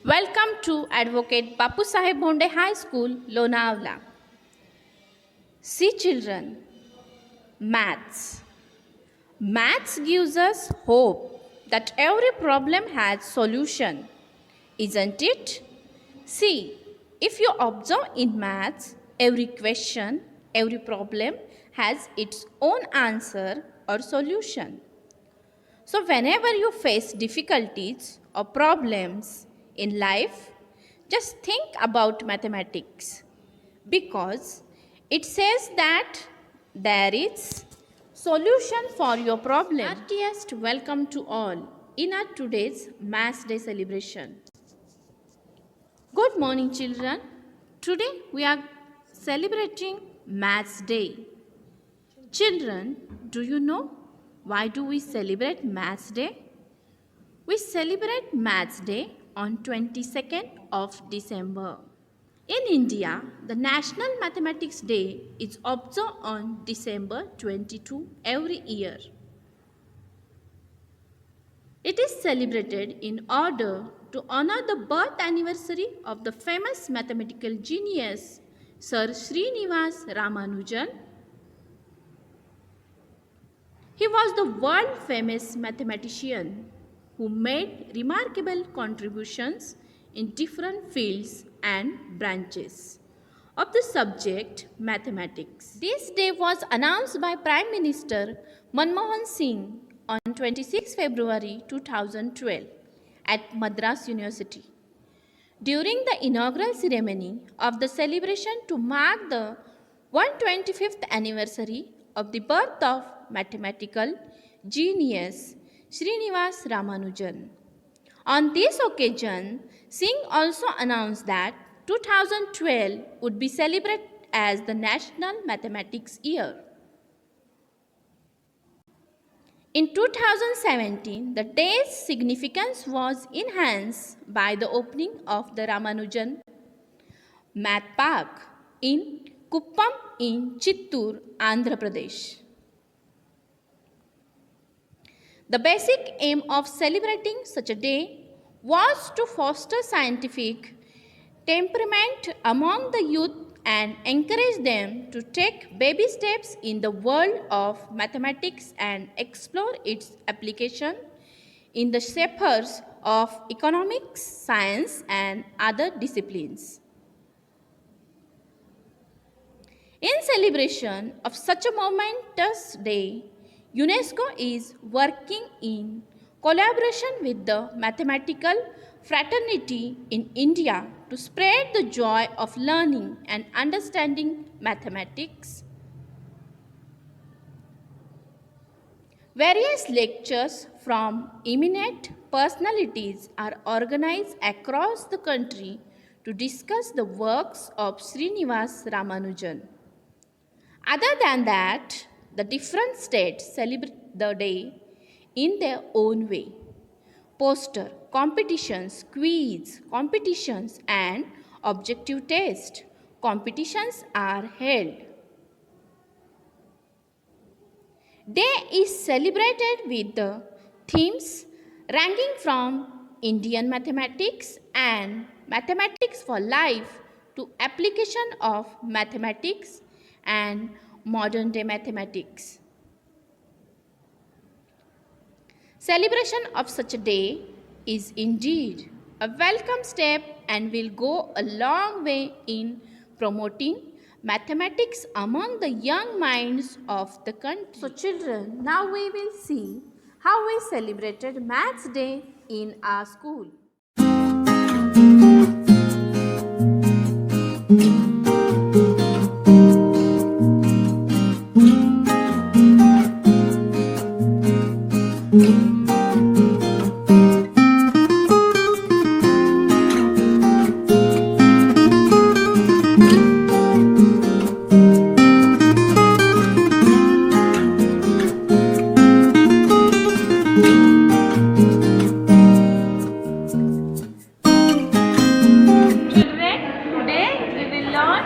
Welcome to Advocate Bapu Saheb Bhonde High School, Lonavala. See children, maths. Maths gives us hope that every problem has solution, isn't it? See, if you observe in maths, every question, every problem has its own answer or solution. So, whenever you face difficulties or problems in life, just think about mathematics because it says that there is solution for your problem. Heartiest welcome to all in our today's Maths Day celebration. Good morning, children. Today we are celebrating Maths Day. Children, do you know why do we celebrate Maths Day? We celebrate Maths Day on 22nd of December. In India, the National Mathematics Day is observed on December 22 every year. It is celebrated in order to honor the birth anniversary of the famous mathematical genius Sir Srinivas Ramanujan. He was the world famous mathematician who made remarkable contributions in different fields and branches of the subject mathematics. This day was announced by Prime Minister Manmohan Singh on 26 February 2012 at Madras University. During the inaugural ceremony of the celebration to mark the 125th anniversary of the birth of mathematical genius Srinivas Ramanujan. On this occasion, Singh also announced that 2012 would be celebrated as the National Mathematics Year. In 2017, the day's significance was enhanced by the opening of the Ramanujan Math Park in Kuppam in Chittoor, Andhra Pradesh. The basic aim of celebrating such a day was to foster scientific temperament among the youth and encourage them to take baby steps in the world of mathematics and explore its application in the spheres of economics, science, and other disciplines. In celebration of such a momentous day, UNESCO is working in collaboration with the mathematical fraternity in India to spread the joy of learning and understanding mathematics. Various lectures from eminent personalities are organized across the country to discuss the works of Srinivas Ramanujan. Other than that, the different states celebrate the day in their own way. Poster, competitions, quiz, competitions, and objective test competitions are held. Day is celebrated with the themes ranging from Indian mathematics and mathematics for life to application of mathematics and modern day mathematics. Celebration of such a day is indeed a welcome step and will go a long way in promoting mathematics among the young minds of the country. So children, now we will see how we celebrated Maths Day in our school. Children, today we will learn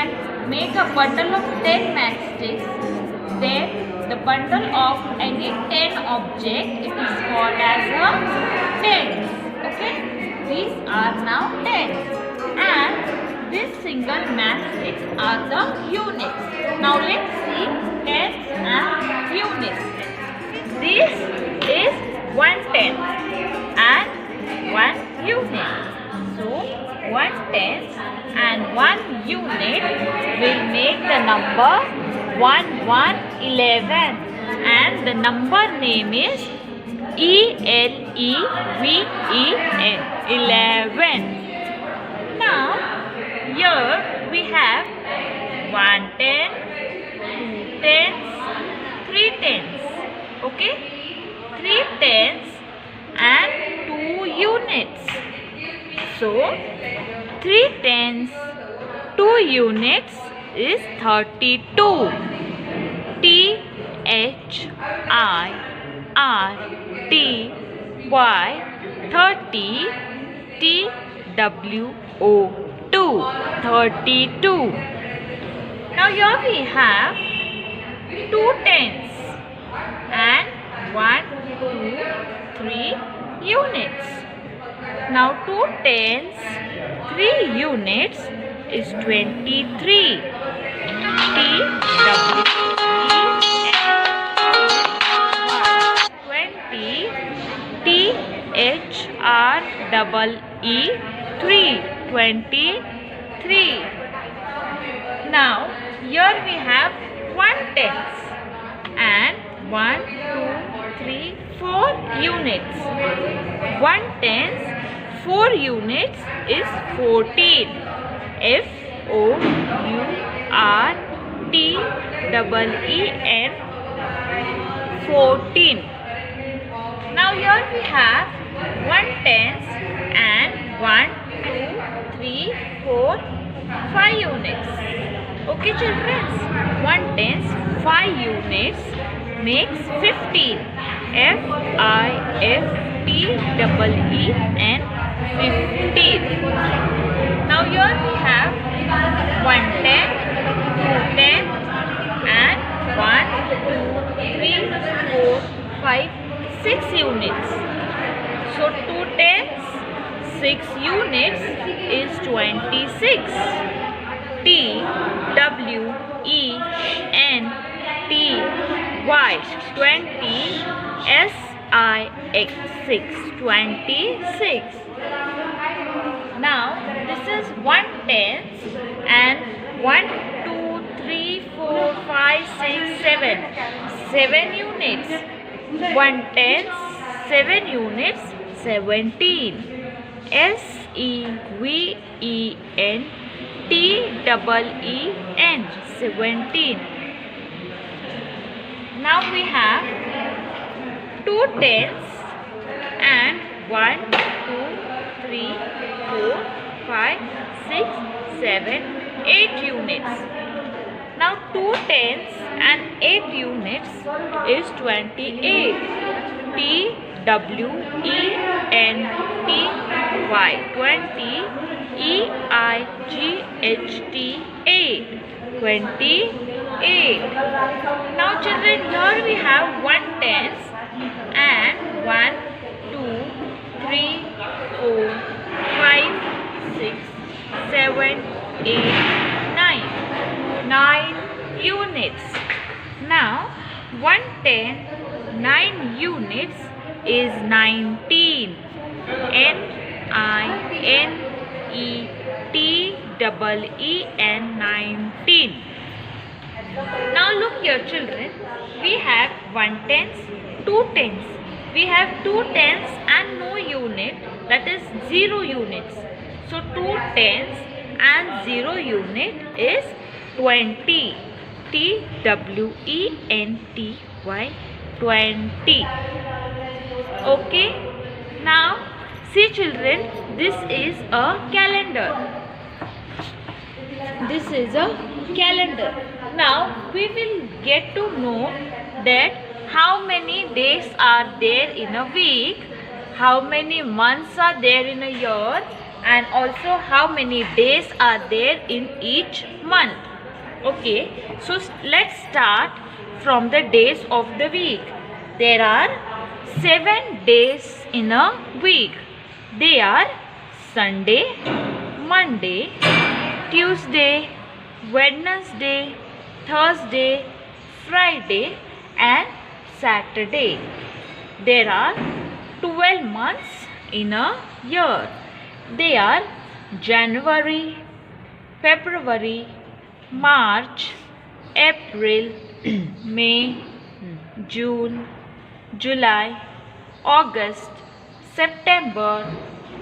and make a bundle of 10 matchsticks, then the bundle of any 10 object, it is called as a tens. Okay, these are now tens, and this single matchsticks are the units. Now let's see tens and units. This is 1/10 and 1 unit. So 1/10 and 1 unit will make the number 1111, and the number name is ELEVEN, 11. Now here we have 1/10, 2/10s, 3/10s. Okay, 3/10s and 2 units. So 3/10s, 2 units is 32. THIRTY 30, TWO 32. Now here we have 2 tens and 1, 2, 3 units. Now 2 tens, 3 units is 23. THREE 23. Now here we have 1 tens and 1, 2, 3, 4 units. 1 tens, 4 units is 14. FOURTEN 14. Now here we have 1 tens and 1, 2, 3, 4, 5 units. Okay children, 1 tens, 5 units makes 15. FIFTEEN 15. Now here we have 1/10, 2/10 and 1, 2, 3, 4, 5, 6 units. So 2 tens, 6 units is 26. TWENTY 20 SIX 26. Now this is 1 tens and 1, 2, 3, 4, 5, 6, 7. 7 units. 1 tens, 7 units, 17. SEVENTEEN 17. Now we have 2 tens and 1, 2, 3, 4, 5, 6, 7, 8 units. Now 2 tens and 8 units is 28. TWENTY 20 EIGHT 8. 28. Now children, here we have 1 tens and 1, 2, 3, 4, 5, 6, 7, 8, 9. 9 units. Now 1 ten, 9 units is 19. NINETEEN 19. Now look here children, we have 1 tens, 2 tens. We have 2 tens and no unit, that is 0 units. So 2 tens and 0 unit is 20. TWENTY 20. Okay, now see children, this is a calendar. This is a calendar. Now we will get to know that how many days are there in a week, how many months are there in a year, and also how many days are there in each month. Okay, so let's start from the days of the week. There are 7 days in a week. They are Sunday, Monday, Tuesday, Wednesday, Thursday, Friday and Saturday. There are 12 months in a year. They are January, February, March, April, May, June, July, August, September,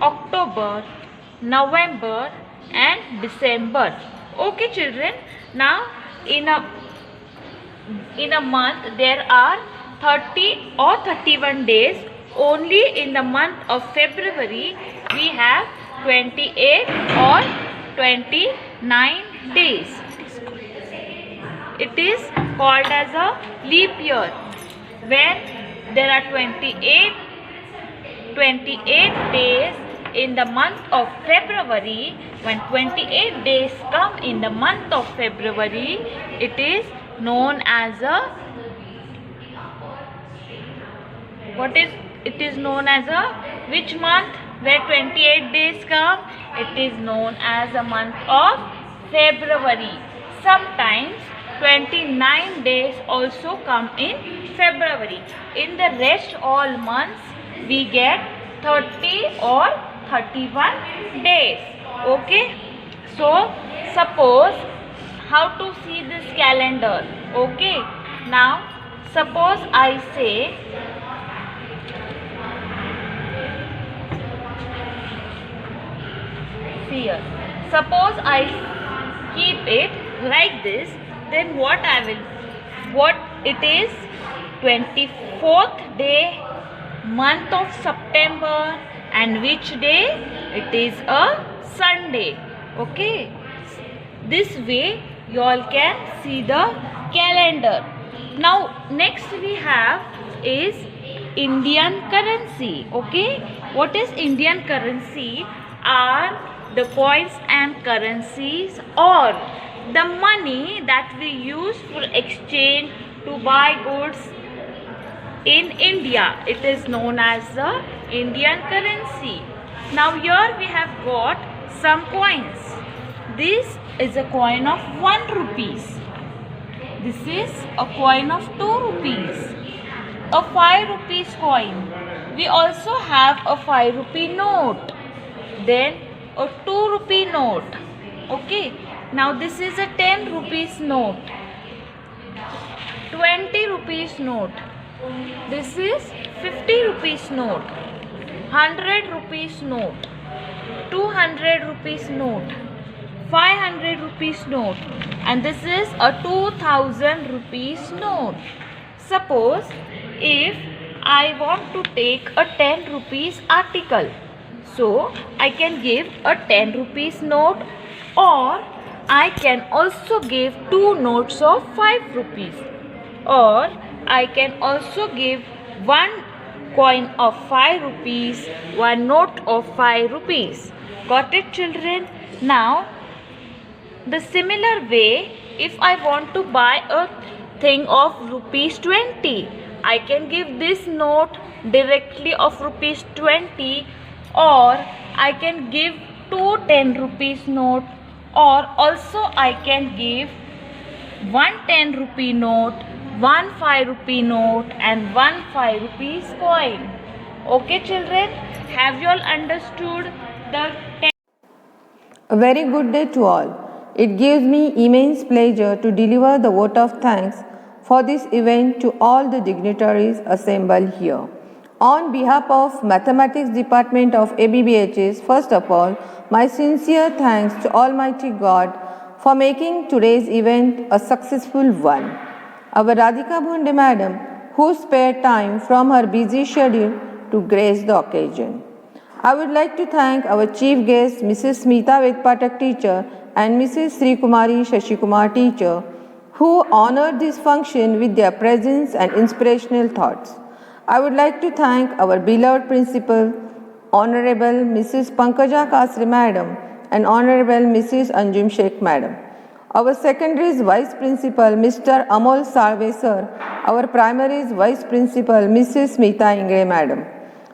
October, November and December. Okay children, now in a month there are 30 or 31 days. Only in the month of February we have 28 or 29 days. It is called as a leap year when there are 28 days in the month of February. When 28 days come in the month of February, it is known as a which month? Where 28 days come, it is known as a month of February. Sometimes 29 days also come in February. In the rest all months we get 30 or 31 days. Okay, so suppose how to see this calendar. Okay, now suppose I say here, suppose I keep it like this, then what it is 24th day, month of September, and which day? It is a Sunday. Okay, this way you all can see the calendar. Now next we have is Indian currency. Okay, what is Indian currency? Are the coins and currencies or the money that we use for exchange to buy goods in India. It is known as the Indian currency. Now here we have got some coins. This is a coin of 1 rupees. This is a coin of 2 rupees. A 5 rupees coin. We also have a 5 rupee note. Then a 2 rupee note. Okay, now this is a 10 rupees note, 20 rupees note, this is 50 rupees note, 100 rupees note, 200 rupees note, 500 rupees note, and this is a 2000 rupees note. Suppose if I want to take a 10 rupees article, so I can give a 10 rupees note, or I can also give 2 notes of 5 rupees, or I can also give 1 coin of 5 rupees, 1 note of 5 rupees. Got it children? Now the similar way, if I want to buy a thing of rupees 20, I can give this note directly of rupees 20, or I can give 2 10 rupees note, or also I can give 1 10 rupee note, 1 5 rupee note and 1 5 rupees coin. Okay children, have you all understood the A very good day to all. It gives me immense pleasure to deliver the vote of thanks for this event to all the dignitaries assembled here. On behalf of Mathematics Department of ABBHS, first of all, my sincere thanks to Almighty God for making today's event a successful one. Our Radhika Bhonde Madam, who spared time from her busy schedule to grace the occasion. I would like to thank our chief guests, Mrs. Smita Vedpatak teacher and Mrs. Sri Kumari Shashikumar teacher, who honored this function with their presence and inspirational thoughts. I would like to thank our beloved principal, Honorable Mrs. Pankaja Kasri Madam and Honorable Mrs. Anjum Sheikh Madam. Our secondary's Vice Principal Mr. Amol Salve Sir, our primary's Vice Principal Mrs. Smita Ingre Madam,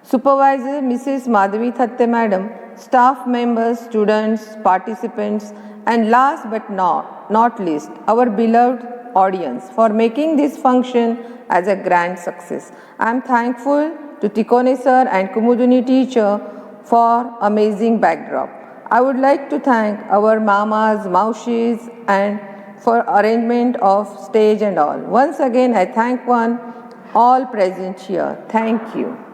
Supervisor Mrs. Madhavi Thatte Madam, staff members, students, participants, and last but not least, our beloved audience for making this function as a grand success. I am thankful to Tikone sir and Kumuduni teacher for amazing backdrop. I would like to thank our mamas, maushis and for arrangement of stage and all. Once again, I thank all present here. Thank you.